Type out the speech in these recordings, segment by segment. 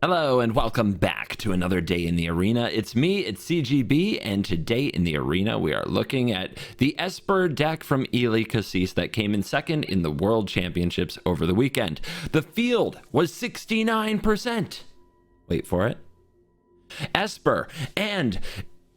Hello and welcome back to another day in the arena. It's me, it's CGB, and today in the arena we are looking at the Esper deck from Ely Cassis that came in second in the World Championships over the weekend. The field was 69%. Wait for it. Esper, and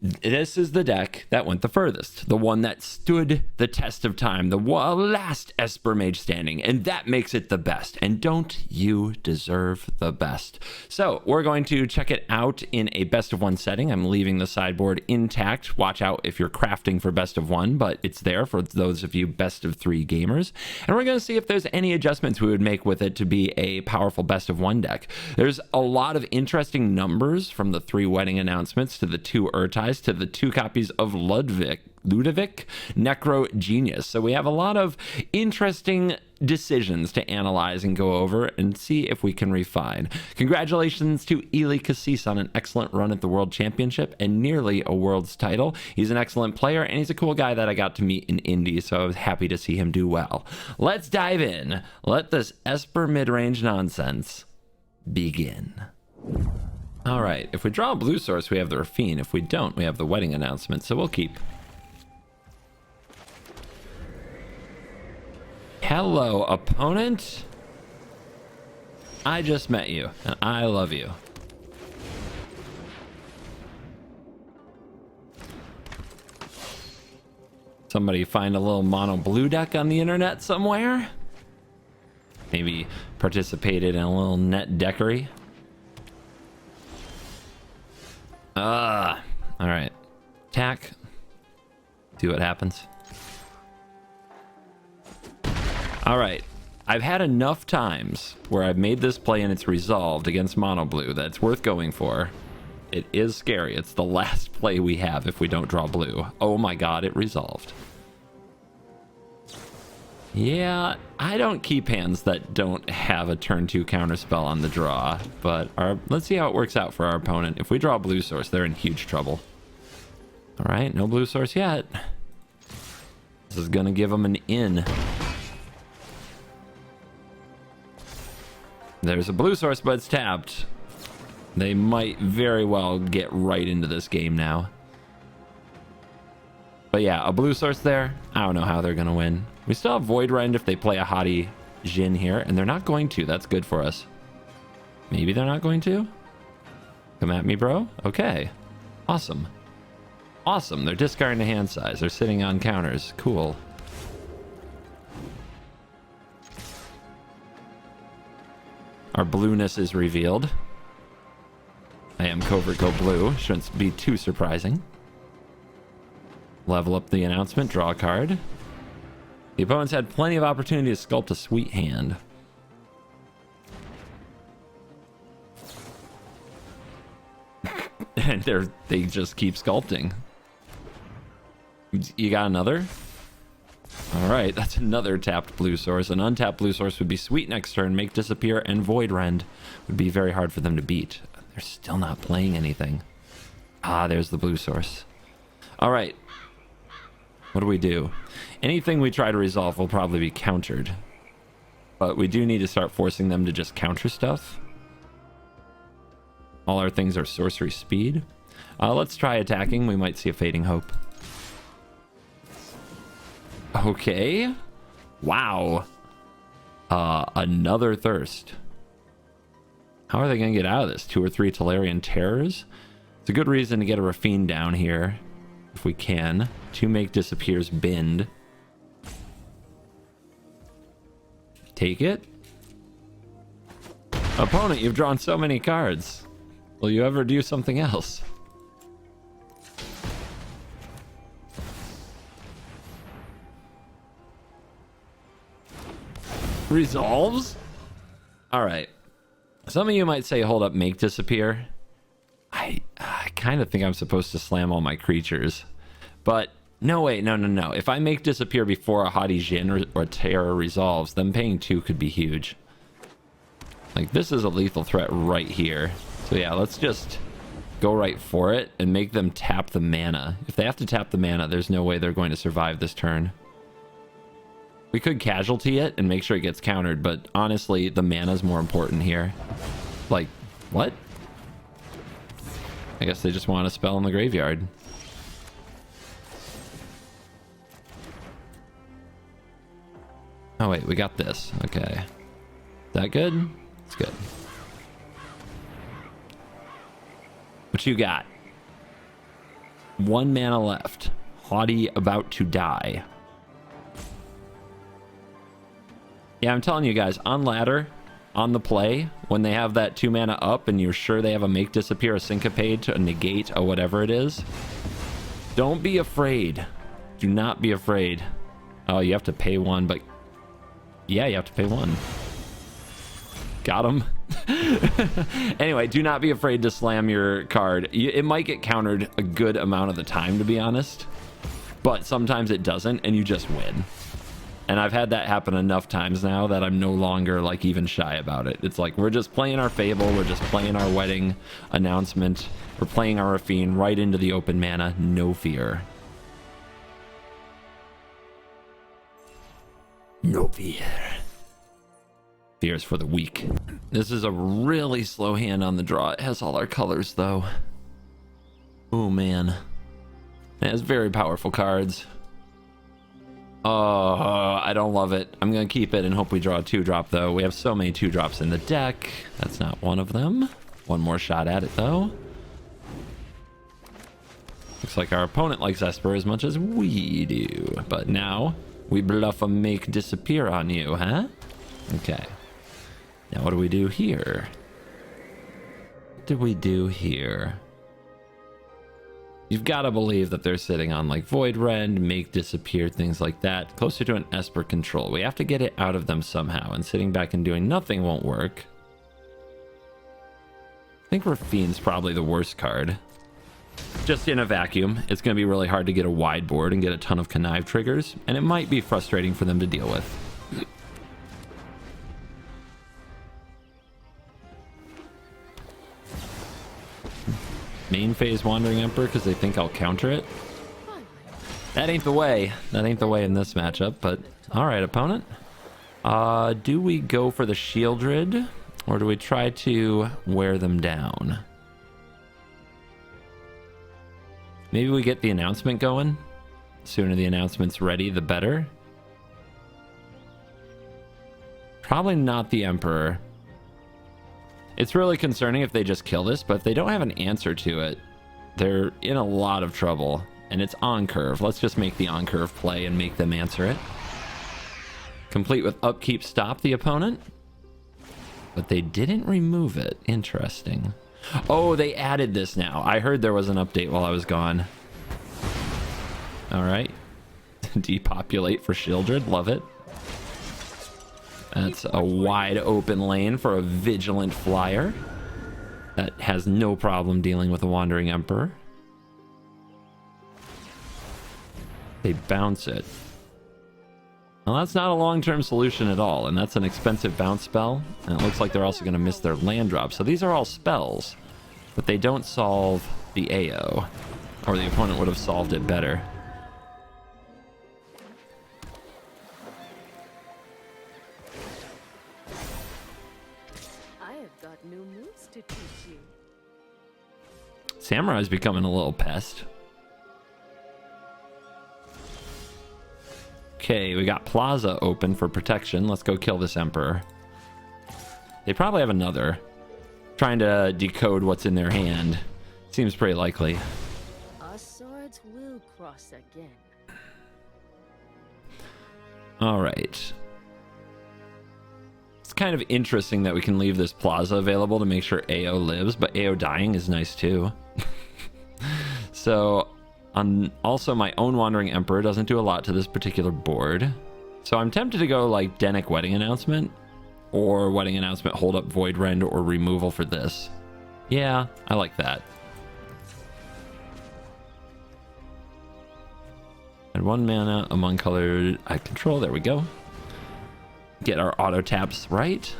this is the deck that went the furthest, the one that stood the test of time, the last Esper mage standing, and that makes it the best. And don't you deserve the best? So we're going to check it out in a best of one setting. I'm leaving the sideboard intact. Watch out if you're crafting for best of one, but it's there for those of you best of three gamers. And we're going to see if there's any adjustments we would make with it to be a powerful best of one deck. There's a lot of interesting numbers, from the 3 wedding announcements to the 2 Urtais to the 2 copies of Ludovic Necro Genius. So we have a lot of interesting decisions to analyze and go over and see if we can refine. Congratulations to Ely Cassis on an excellent run at the World Championship and nearly a World's title. He's an excellent player and he's a cool guy that I got to meet in Indy, so I was happy to see him do well. Let's dive in. Let this Esper mid-range nonsense begin. All right, if we draw a blue source, we have the Rafine. If we don't, we have the wedding announcement, so we'll keep. Hello, opponent. I just met you, and I love you. Somebody find a little mono blue deck on the internet somewhere? Maybe participated in a little net deckery? All right. Attack. See what happens. All right. I've had enough times where I've made this play and it's resolved against mono blue that's worth going for. It is scary. It's the last play we have if we don't draw blue. Oh my god, it resolved. Yeah, I don't keep hands that don't have a turn 2 counterspell on the draw, but let's see how it works out for our opponent. If we draw a blue source, they're in huge trouble. All right, no blue source yet. This is going to give them an in. There's a blue source, but it's tapped. They might very well get right into this game now. But yeah, a blue source there. I don't know how they're going to win. We still have Void Rend if they play a Haughty Jhin here, and they're not going to. That's good for us. Maybe they're not going to? Come at me, bro. Okay. Awesome. Awesome. They're discarding the hand size. They're sitting on counters. Cool. Our blueness is revealed. I am Covert Go Blue. Shouldn't be too surprising. Level up the announcement. Draw a card. The opponents had plenty of opportunity to sculpt a sweet hand. And they just keep sculpting. You got another? Alright, that's another tapped blue source. An untapped blue source would be sweet next turn, make disappear, and Void Rend would be very hard for them to beat. They're still not playing anything. Ah, there's the blue source. Alright. What do we do? Anything we try to resolve will probably be countered. But we do need to start forcing them to just counter stuff. All our things are sorcery speed. Let's try attacking. We might see a Fading Hope. Okay. Wow. Another Thirst. How are they going to get out of this? 2 or 3 Tolarian Terrors? It's a good reason to get a Rafine down here. If we can. 2 make disappears bend. Take it. Opponent, you've drawn so many cards. Will you ever do something else? Resolves? Alright. Some of you might say, hold up, make disappear. I kind of think I'm supposed to slam all my creatures. But no, wait, no. If I make disappear before a Haughty Jhin or Terror resolves, then paying 2 could be huge. Like, this is a lethal threat right here. So yeah, let's just go right for it and make them tap the mana. If they have to tap the mana, there's no way they're going to survive this turn. We could casualty it and make sure it gets countered, but honestly, the mana's more important here. Like, What? I guess they just want a spell in the graveyard. Oh wait, we got this. Okay. Is that good? It's good. What you got? 1 mana left. Haughty about to die. Yeah, I'm telling you guys, on ladder, on the play, when they have that 2 mana up and you're sure they have a make disappear, a syncopate, a negate, or whatever it is, don't be afraid. Do not be afraid. Oh, you have to pay 1, but yeah, you have to pay 1. Got him. Anyway, do not be afraid to slam your card. It might get countered a good amount of the time, to be honest, but sometimes it doesn't, and you just win. And I've had that happen enough times now that I'm no longer like even shy about it. It's like, we're just playing our Fable, we're just playing our wedding announcement, we're playing our Rafine right into the open mana, no fear. No fear. Fears for the weak. This is a really slow hand on the draw. It has all our colors though. Oh man. It has very powerful cards. Oh, I don't love it. I'm gonna keep it and hope we draw a 2-drop though. We have so many 2-drops in the deck. That's not one of them. One more shot at it though. Looks like our opponent likes Esper as much as we do. But now we bluff a make disappear on you, huh? Okay. Now what do we do here? What do we do here? You've got to believe that they're sitting on like Void Rend, make disappear, things like that. Closer to an Esper control. We have to get it out of them somehow, and sitting back and doing nothing won't work. I think Rafine's probably the worst card. Just in a vacuum, it's going to be really hard to get a wide board and get a ton of connive triggers, and it might be frustrating for them to deal with. Main phase Wandering Emperor because they think I'll counter it. That ain't the way. That ain't the way in this matchup, but alright, opponent. Do we go for the Shieldred, or do we try to wear them down? Maybe we get the announcement going. Sooner the announcement's ready, the better. Probably not the Emperor. It's really concerning if they just kill this, but if they don't have an answer to it, they're in a lot of trouble. And it's on curve. Let's just make the on curve play and make them answer it. Complete with upkeep, stop the opponent. But they didn't remove it. Interesting. Oh, they added this now. I heard there was an update while I was gone. All right. Depopulate for Shieldred. Love it. That's a wide open lane for a vigilant flyer that has no problem dealing with a Wandering Emperor. They bounce it. Well, that's not a long-term solution at all, and that's an expensive bounce spell, and it looks like they're also going to miss their land drop. So these are all spells, but they don't solve the AO, or the opponent would have solved it better. To teach you. Samurai's becoming a little pest. Okay, we got Plaza open for protection. Let's go kill this Emperor. They probably have another. Trying to decode what's in their hand. Seems pretty likely. Our swords will cross again. All right. It's kind of interesting that we can leave this Plaza available to make sure AO lives, but AO dying is nice too. So, also my own Wandering Emperor doesn't do a lot to this particular board. So I'm tempted to go like Denic Wedding Announcement, or Wedding Announcement, hold up Void Rend, or removal for this. Yeah, I like that. And 1 mana among colored I control. There we go. Get our auto taps right.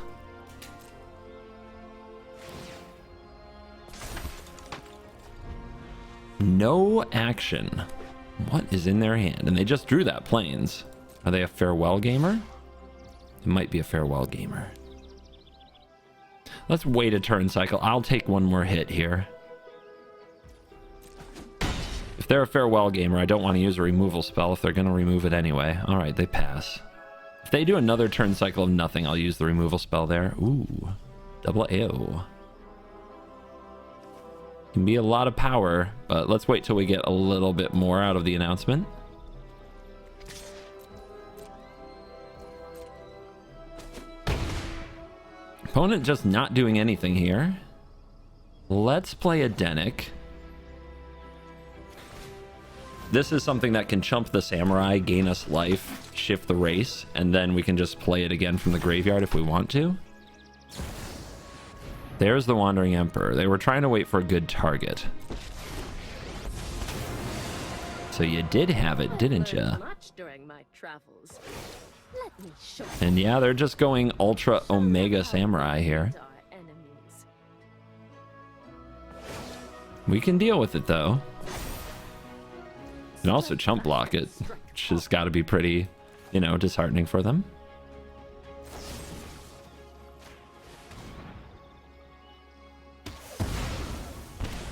No action. What is in their hand? And they just drew that Plains. Are they a Farewell Gamer? It might be a Farewell Gamer. Let's wait a turn cycle. I'll take one more hit here. If they're a farewell gamer, I don't want to use a removal spell if they're going to remove it anyway. All right, they pass. If they do another turn cycle of nothing, I'll use the removal spell there. Ooh, double AO. Can be a lot of power, but let's wait till we get a little bit more out of the announcement. Opponent just not doing anything here. Let's play a Denic. This is something that can chump the Samurai, gain us life, shift the race, and then we can just play it again from the graveyard if we want to. There's the Wandering Emperor. They were trying to wait for a good target. So you did have it, didn't you? Much during my travels. Let me show And yeah, they're just going Ultra Omega Samurai here. our enemies. We can deal with it though. And also chump block it, which has got to be pretty, you know, disheartening for them.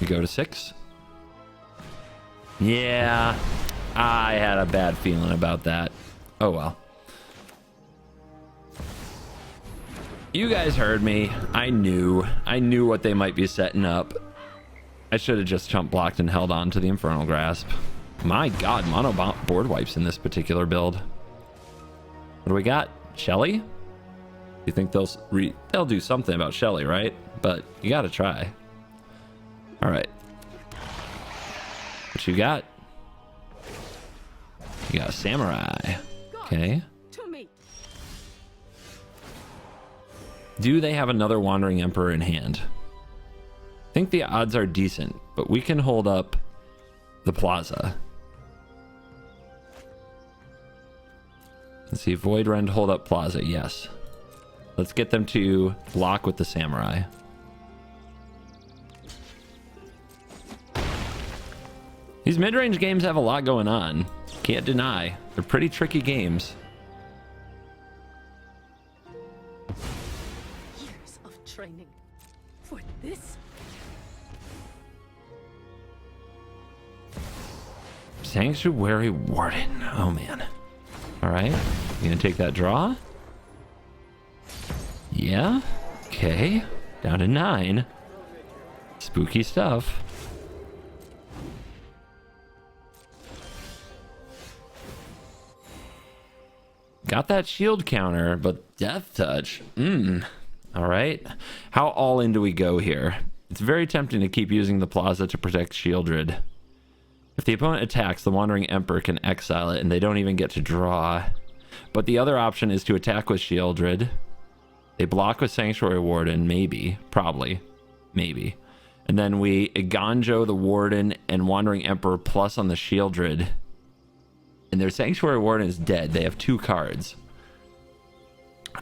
We go to 6. Yeah, I had a bad feeling about that. Oh well. You guys heard me. I knew what they might be setting up. I should have just chump blocked and held on to the Infernal Grasp. My god, mono board wipes in this particular build. What do we got? Shelly? You think they'll do something about Shelly, right? But you gotta try. All right. What you got? You got a Samurai. Okay. To me. Do they have another Wandering Emperor in hand? I think the odds are decent, but we can hold up the Plaza. Let's see, Void Rend hold up Plaza, yes. Let's get them to lock with the Samurai. These mid-range games have a lot going on. Can't deny. They're pretty tricky games. Years of training for this. Sanctuary Warden. Oh man. All right. You gonna take that draw? Yeah. Okay. Down to 9. Spooky stuff. Got that shield counter, but death touch. All right. How all in do we go here? It's very tempting to keep using the Plaza to protect Shieldred. If the opponent attacks, the Wandering Emperor can exile it, and they don't even get to draw. But the other option is to attack with Shieldred. They block with Sanctuary Warden, maybe, probably, maybe. And then we Iganjo the Warden and Wandering Emperor plus on the Shieldred. And their Sanctuary Warden is dead. They have 2 cards.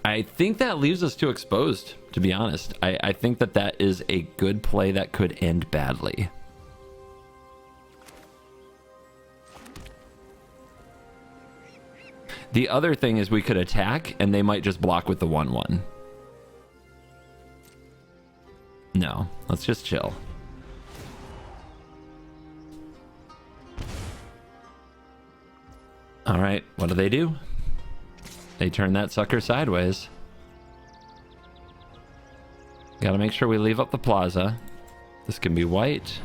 I think that leaves us too exposed, to be honest. I think that is a good play that could end badly. The other thing is we could attack and they might just block with the 1/1. No, let's just chill. All right, what do? They turn that sucker sideways. Gotta make sure we leave up the Plaza. This can be white,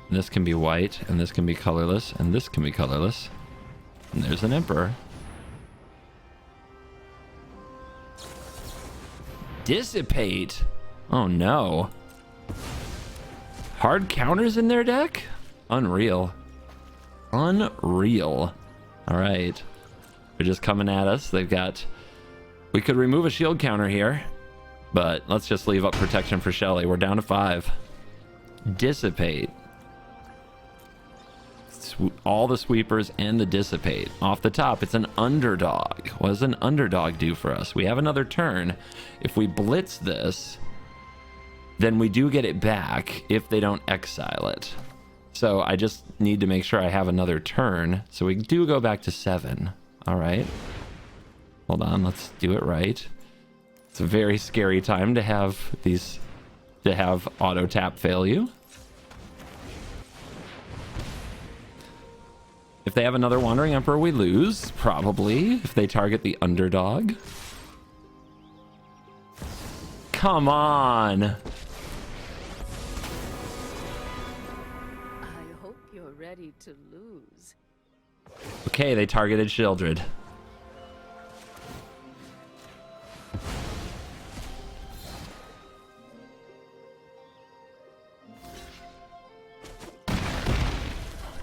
and this can be white, and this can be colorless, and this can be colorless. And there's an Emperor. Dissipate. Oh no. Hard counters in their deck? Unreal. Unreal. All right. They're just coming at us. They've got... We could remove a shield counter here, but let's just leave up protection for Shelly. We're down to 5. Dissipate. All the sweepers and the dissipate. Off the top, it's an underdog. What does an underdog do for us? We have another turn. If we blitz this, then we do get it back if they don't exile it. So I just need to make sure I have another turn. So we do go back to 7. All right. Hold on, let's do it right. It's a very scary time to have these to have auto tap fail you. If they have another Wandering Emperor, we lose, probably, if they target the underdog. Come on! I hope you're ready to lose. Okay, they targeted Shieldred.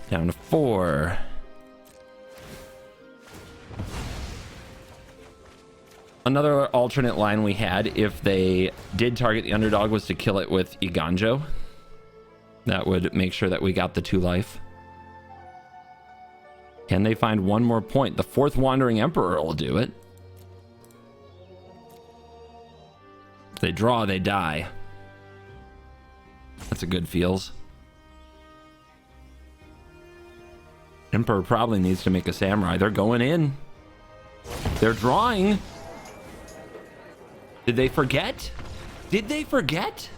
Down to 4. Another alternate line we had, if they did target the underdog, was to kill it with Iganjo. That would make sure that we got the 2 life. Can they find one more point? The 4th Wandering Emperor will do it. If they draw, they die. That's a good feels. Emperor probably needs to make a samurai. They're going in. They're drawing. Did they forget? Did they forget?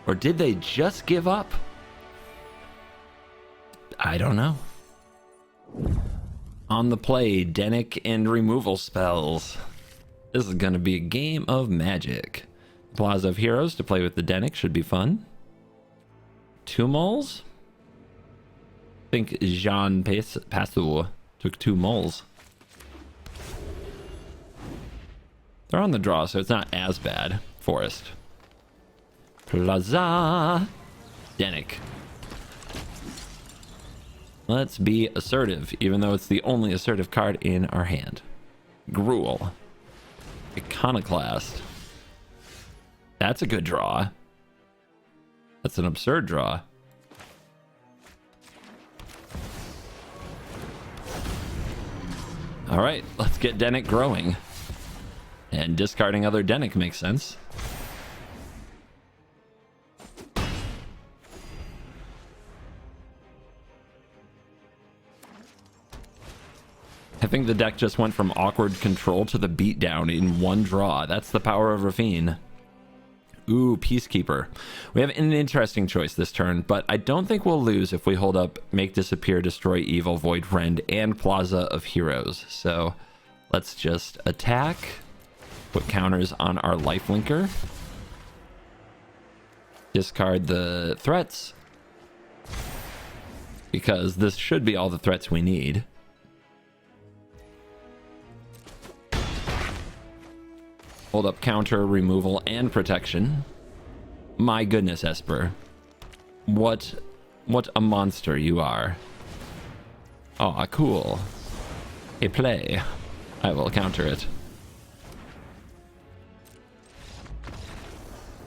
Or did they just give up? I don't know. On the play, Denic and removal spells. This is going to be a game of magic. Plaza of Heroes to play with the Denic should be fun. 2 moles? I think Jean Passou took 2 moles. They're on the draw, so it's not as bad. Forest. Plaza. Denic. Let's be assertive, even though it's the only assertive card in our hand. Gruul. Iconoclast. That's a good draw. That's an absurd draw. All right, let's get Denic growing. And discarding other Denic makes sense. I think the deck just went from awkward control to the beatdown in one draw. That's the power of Rafine. Ooh, Peacekeeper. We have an interesting choice this turn, but I don't think we'll lose if we hold up Make Disappear, Destroy Evil, Void Friend, and Plaza of Heroes. So let's just attack. Put counters on our lifelinker. Discard the threats. Because this should be all the threats we need. Hold up counter, removal, and protection. My goodness, Esper. What a monster you are. Aw, cool. A play. I will counter it.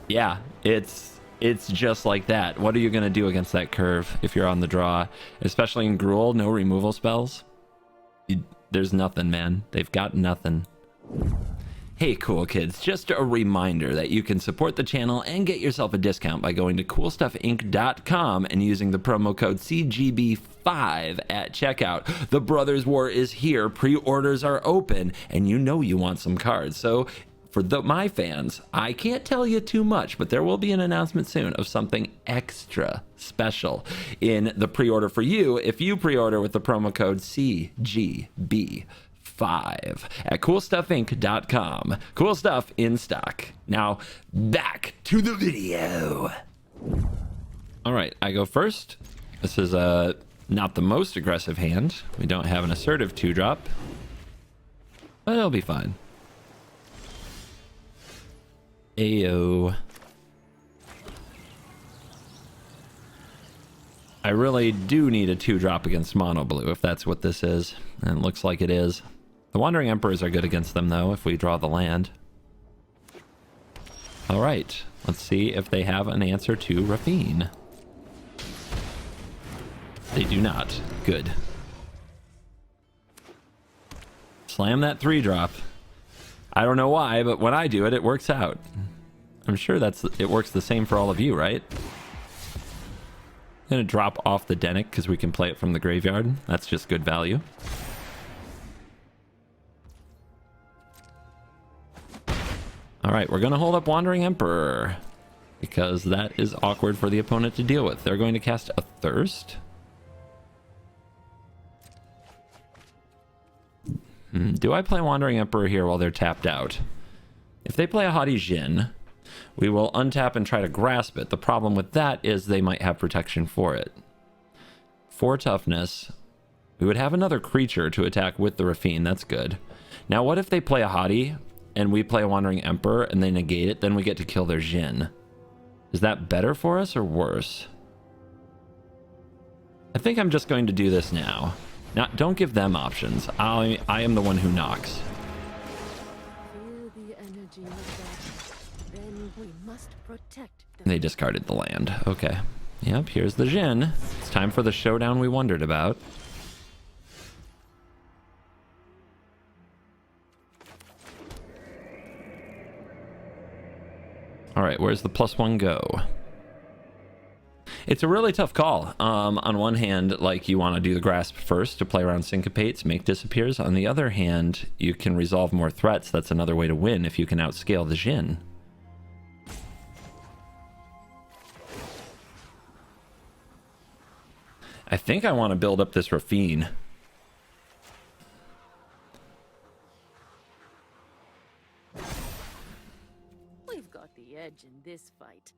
Yeah, it's just like that. What are you going to do against that curve if you're on the draw? Especially in Gruul, no removal spells. There's nothing, man. They've got nothing. Hey, cool kids, just a reminder that you can support the channel and get yourself a discount by going to coolstuffinc.com and using the promo code CGB5 at checkout. The Brothers War is here, pre-orders are open, and you know you want some cards. So for my fans, I can't tell you too much, but there will be an announcement soon of something extra special in the pre-order for you if you pre-order with the promo code CGB5 at coolstuffinc.com. Cool stuff in stock. Now, back to the video. All right, I go first. This is not the most aggressive hand. We don't have an assertive 2-drop, but it'll be fine. Ayo. I really do need a 2-drop against mono blue if that's what this is, and it looks like it is. The Wandering Emperors are good against them, though, if we draw the land. All right, let's see if they have an answer to Rafine. They do not. Good. Slam that 3-drop. I don't know why, but when I do it, it works out. I'm sure it works the same for all of you, right? I'm going to drop off the Denic because we can play it from the graveyard. That's just good value. All right, we're going to hold up Wandering Emperor. because that is awkward for the opponent to deal with. They're going to cast a Thirst. Do I play Wandering Emperor here while they're tapped out? If they play a Haughty Djinn, we will untap and try to grasp it. The problem with that is they might have protection for it. 4 toughness. We would have another creature to attack with the Rafine. That's good. Now, what if they play a Haughty and we play a Wandering Emperor and they negate it? Then we get to kill their Djinn. Is that better for us or worse? I think I'm just going to do this now. Now, don't give them options. I am the one who knocks. Feel the energy of that. Then we must protect the They discarded the land. Okay. Yep, here's the Djinn. It's time for the showdown we wondered about. All right, where's the +1 go? It's a really tough call. On one hand, like, you want to do the grasp first to play around syncopates, make disappears. On the other hand, you can resolve more threats. That's another way to win if you can outscale the Djinn. I think I want to build up this Rafine. We've got the edge in this fight.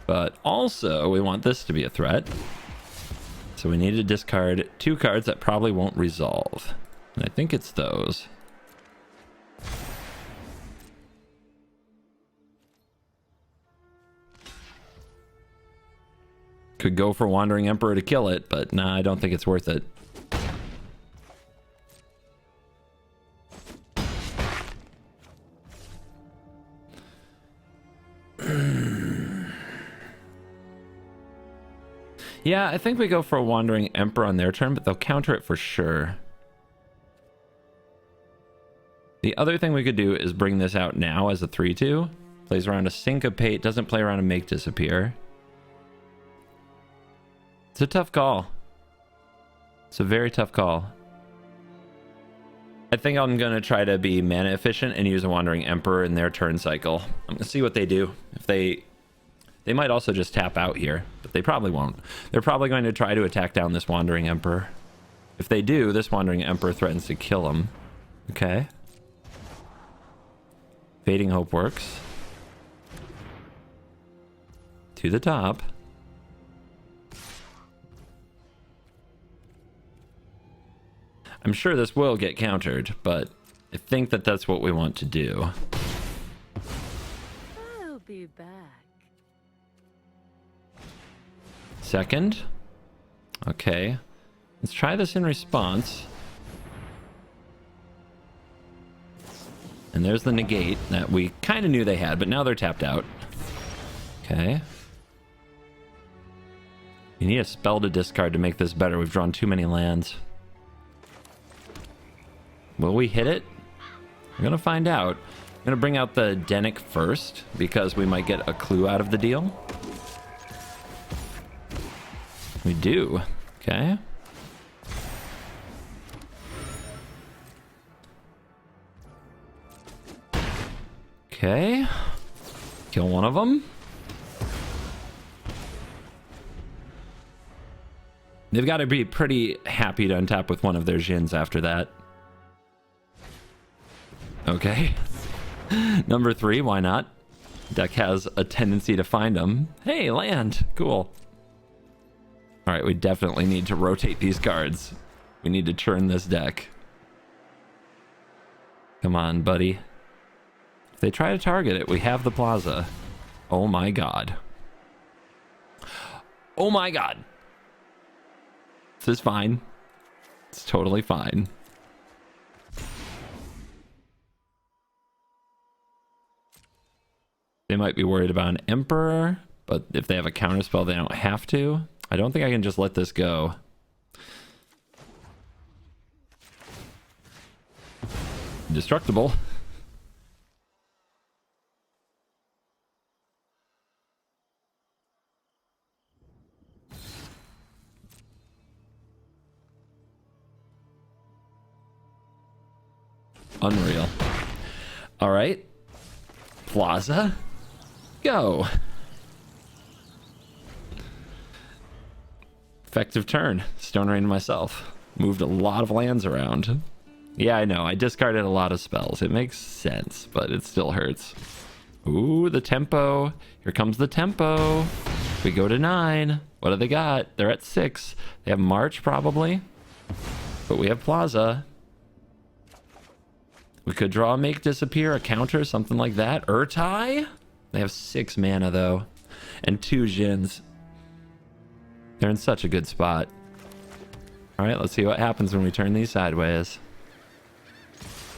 But also, we want this to be a threat. So we need to discard 2 cards that probably won't resolve. And I think it's those. Could go for Wandering Emperor to kill it, but nah, I don't think it's worth it. Yeah, I think we go for a Wandering Emperor on their turn, but they'll counter it for sure. The other thing we could do is bring this out now as a 3-2. Plays around a Syncopate, doesn't play around a Make Disappear. It's a tough call. It's a very tough call. I think I'm going to try to be mana efficient and use a Wandering Emperor in their turn cycle. I'm going to see what they do. If they might also just tap out here, but they probably won't. They're probably going to try to attack down this Wandering Emperor. If they do, this Wandering Emperor threatens to kill him. Okay. Fading Hope works. To the top. I'm sure this will get countered, but I think that that's what we want to do. I'll be back. Second. Okay. Let's try this in response. And there's the negate that we kind of knew they had, but now they're tapped out. Okay. You need a spell to discard to make this better. We've drawn too many lands. Will we hit it? We're going to find out. I'm going to bring out the Denic first, because we might get a clue out of the deal. We do. Okay. Okay. Kill one of them. They've got to be pretty happy to untap with one of their Djinns after that. Okay. Number 3, why not? Deck has a tendency to find them. Hey, land. Cool. All right, we definitely need to rotate these cards. We need to churn this deck. Come on, buddy. If they try to target it, we have the plaza. Oh my god. Oh my god. This is fine. It's totally fine. They might be worried about an Emperor, but if they have a counterspell, they don't have to. I don't think I can just let this go. Indestructible. Unreal. All right. Plaza. Go. Effective turn. Stone Rain myself. Moved a lot of lands around. Yeah, I know. I discarded a lot of spells. It makes sense, but it still hurts. Ooh, the tempo. Here comes the tempo. We go to 9. What do they got? They're at 6. They have March, probably. But we have Plaza. We could draw Make Disappear, a counter, something like that. Urtai? They have 6 mana, though. And 2 Jins. They're in such a good spot. All right, let's see what happens when we turn these sideways.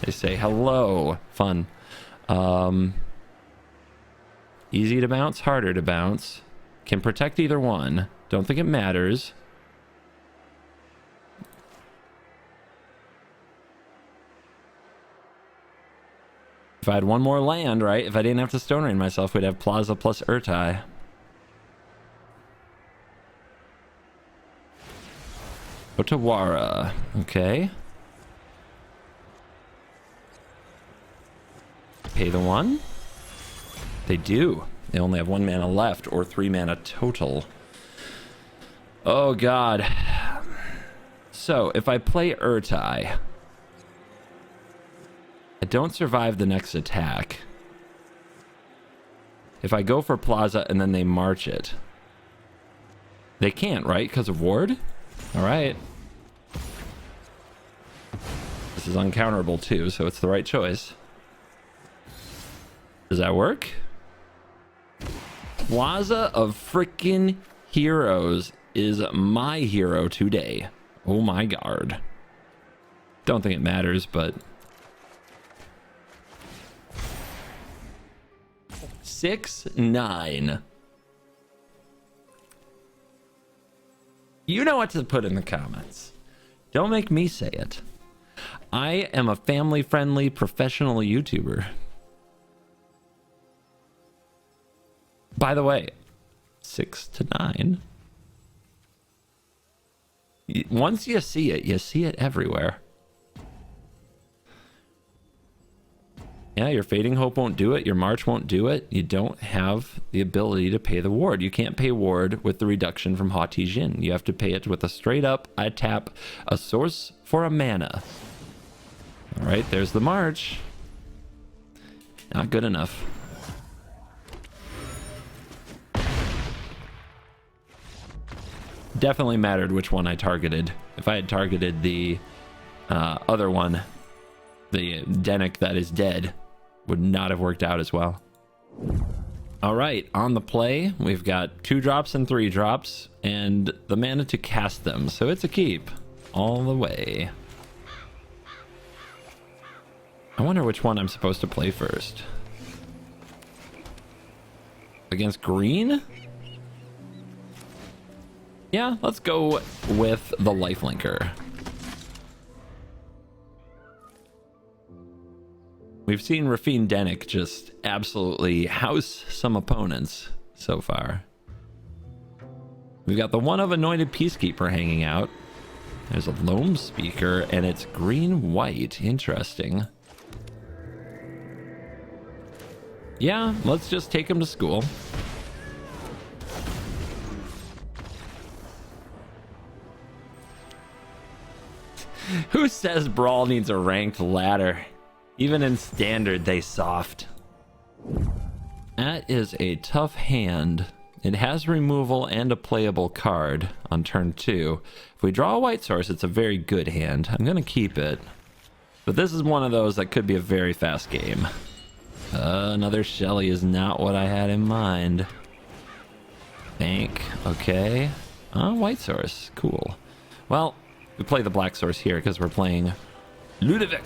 They say hello. Fun. Easy to bounce, harder to bounce. Can protect either one. Don't think it matters. If I had one more land, right? If I didn't have to Stone Rain myself, we'd have Plaza plus Urtai. Otawara. Okay. Pay the 1. They do. They only have 1 mana left, or 3 mana total. Oh, God. So, if I play Urtai, I don't survive the next attack. If I go for Plaza and then they march it, they can't, right? Because of Ward? All right. This is uncounterable too, so it's the right choice. Does that work? Plaza of frickin' Heroes is my hero today. Oh my god. Don't think it matters, but 6-9. You know what to put in the comments. Don't make me say it. I am a family-friendly professional YouTuber. By the way, 6-9. Once you see it everywhere. Yeah, your Fading Hope won't do it. Your March won't do it. You don't have the ability to pay the ward. You can't pay ward with the reduction from Haughty Jin. You have to pay it with a straight up, I tap a source for a mana. All right, there's the March. Not good enough. Definitely mattered which one I targeted. If I had targeted the other one, the Denic that is dead, would not have worked out as well. All right, on the play, we've got 2 drops and 3 drops, and the mana to cast them, so it's a keep all the way. I wonder which one I'm supposed to play first. Against green? Yeah, let's go with the Lifelinker. We've seen Rafine Denic just absolutely house some opponents so far. We've got the one of Anointed Peacekeeper hanging out. There's a Loam Speaker, and it's green-white. Interesting. Yeah, let's just take him to school. Who says Brawl needs a ranked ladder? Even in standard, they soft. That is a tough hand. It has removal and a playable card on turn 2. If we draw a white source, it's a very good hand. I'm going to keep it. But this is one of those that could be a very fast game. Another Shelly is not what I had in mind. Bank. Okay. White source. Cool. Well, we play the black source here because we're playing Ludovic.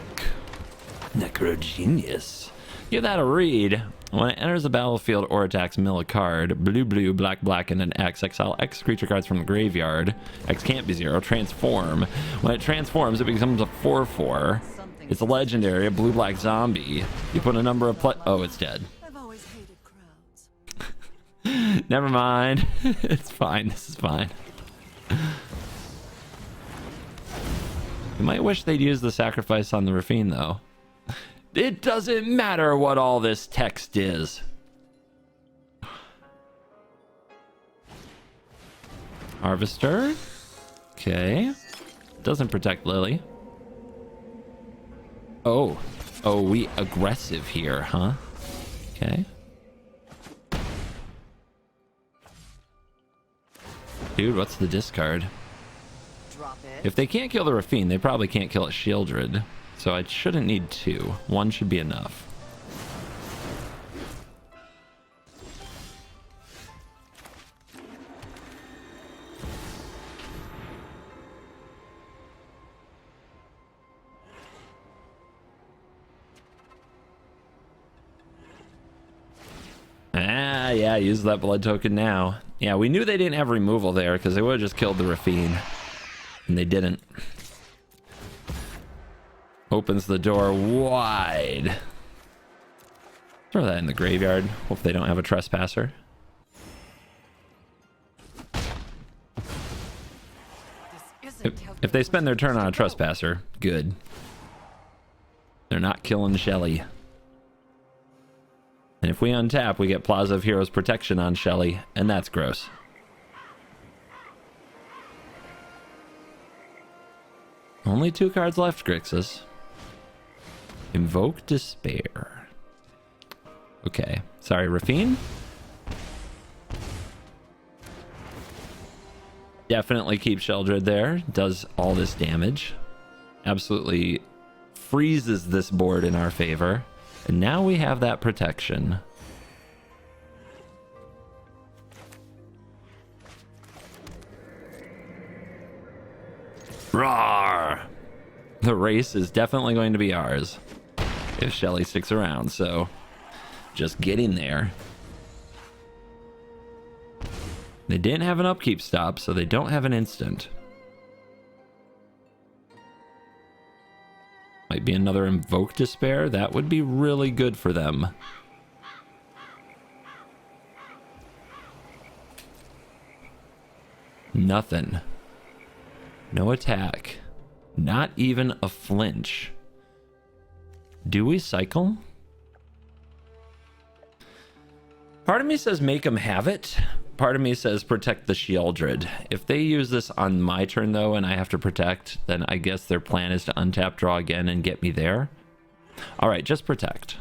Necrogenius. Give that a read. When it enters the battlefield or attacks, mill a card. Blue, blue, black, black, and an X. Exile X creature cards from the graveyard. X can't be 0. Transform. When it transforms, it becomes a 4/4. It's a legendary, a blue, black zombie. You put a number of oh, it's dead. I've always hated crowds. Never mind. It's fine. This is fine. You might wish they'd use the sacrifice on the Rafine, though. It doesn't matter what all this text is. Harvester. Okay. Doesn't protect Lily. Oh. Oh, we aggressive here, huh? Okay. Dude, what's the discard? Drop it. If they can't kill the Rafine, they probably can't kill a Shieldred. So I shouldn't need two. One should be enough. Ah, yeah, use that blood token now. Yeah, we knew they didn't have removal there because they would have just killed the Rafine. And they didn't. Opens the door wide. Throw that in the graveyard. Hope they don't have a trespasser. If they spend their turn on a trespasser, good. They're not killing Shelly. And if we untap, we get Plaza of Heroes protection on Shelly, and that's gross. Only 2 cards left, Grixis. Invoke Despair. Okay. Sorry, Rafine? Definitely keep Sheldred there. Does all this damage. Absolutely freezes this board in our favor. And now we have that protection. Roar! The race is definitely going to be ours if Shelly sticks around, so just get in there. They didn't have an upkeep stop, so they don't have an instant. Might be another Invoke Despair. That would be really good for them. Nothing. No attack. Not even a flinch. Do we cycle? Part of me says make them have it. Part of me says protect the Shieldred. If they use this on my turn, though, and I have to protect, then I guess their plan is to untap, draw again, and get me there. All right, just protect.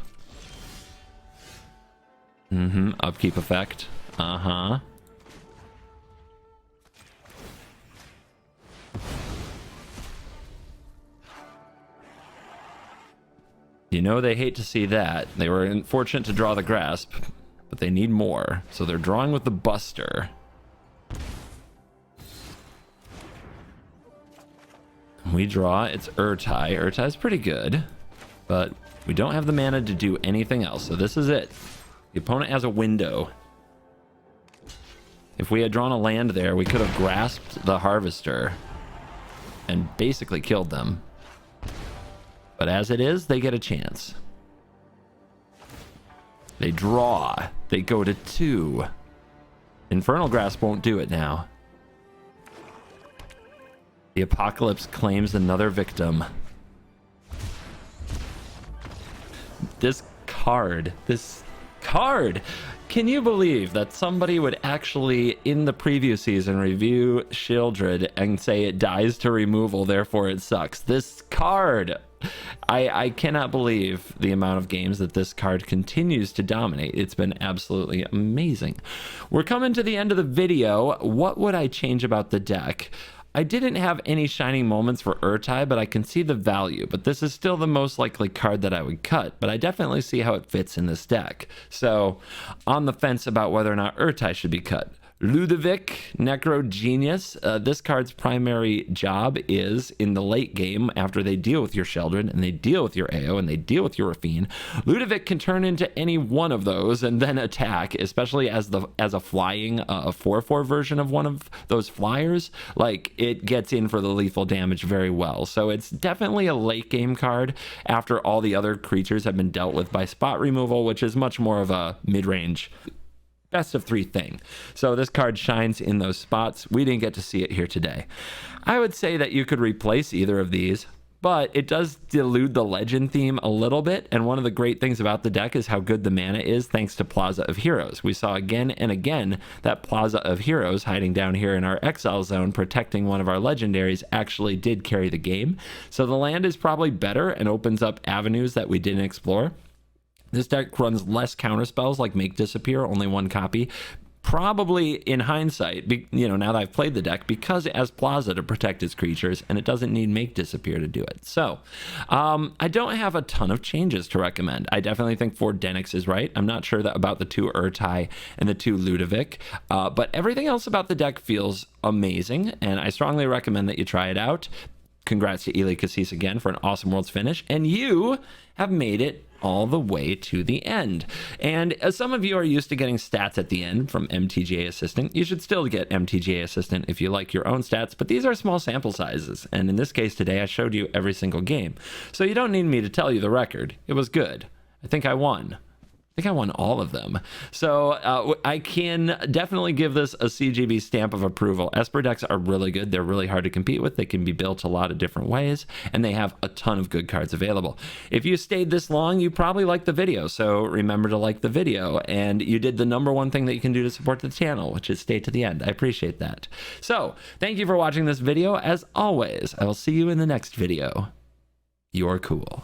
Upkeep effect. Uh-huh. You know they hate to see that. They were fortunate to draw the Grasp, but they need more. So they're drawing with the Buster. We draw. It's Urtai. Urtai's pretty good, but we don't have the mana to do anything else. So this is it. The opponent has a window. If we had drawn a land there, we could have grasped the Harvester and basically killed them. But as it is, they get a chance. They draw. They go to 2. Infernal Grasp won't do it now. The Apocalypse claims another victim. This card. Can you believe that somebody would actually, in the preview season, review Shieldred and say it dies to removal, therefore it sucks? This card. I cannot believe the amount of games that this card continues to dominate. It's been absolutely amazing. We're coming to the end of the video. What would I change about the deck? I didn't have any shining moments for Urtai, but I can see the value. But this is still the most likely card that I would cut, but I definitely see how it fits in this deck. So, on the fence about whether or not Urtai should be cut. Ludovic, Necro Genius. This card's primary job is in the late game, after they deal with your Sheldred and they deal with your AO and they deal with your Rafine. Ludovic can turn into any one of those and then attack, especially as a flying a 4/4 version of one of those flyers. Like, it gets in for the lethal damage very well. So it's definitely a late game card after all the other creatures have been dealt with by spot removal, which is much more of a mid-range best of 3 thing. So this card shines in those spots. We didn't get to see it here today. I would say that you could replace either of these, but it does dilute the legend theme a little bit. And one of the great things about the deck is how good the mana is thanks to Plaza of Heroes. We saw again and again that Plaza of Heroes hiding down here in our exile zone, protecting one of our legendaries, actually did carry the game. So the land is probably better and opens up avenues that we didn't explore. This deck runs less counter spells like Make Disappear, only 1 copy. Probably in hindsight, now that I've played the deck, because it has Plaza to protect its creatures and it doesn't need Make Disappear to do it. So I don't have a ton of changes to recommend. I definitely think 4 Denix is right. I'm not sure about the 2 Urtai and the 2 Ludovic, but everything else about the deck feels amazing, and I strongly recommend that you try it out. Congrats to Eli Cassis again for an awesome Worlds finish, and you have made it all the way to the end. And as some of you are used to getting stats at the end from MTG Assistant, you should still get MTG Assistant if you like your own stats, but these are small sample sizes, and in this case today I showed you every single game, so you don't need me to tell you the record. It was good. I think I won all of them. So I can definitely give this a CGB stamp of approval. Esper decks are really good. They're really hard to compete with. They can be built a lot of different ways, and they have a ton of good cards available. If you stayed this long, you probably liked the video, so remember to like the video. And you did the #1 thing that you can do to support the channel, which is stay to the end. I appreciate that. So thank you for watching this video. As always, I will see you in the next video. You're cool.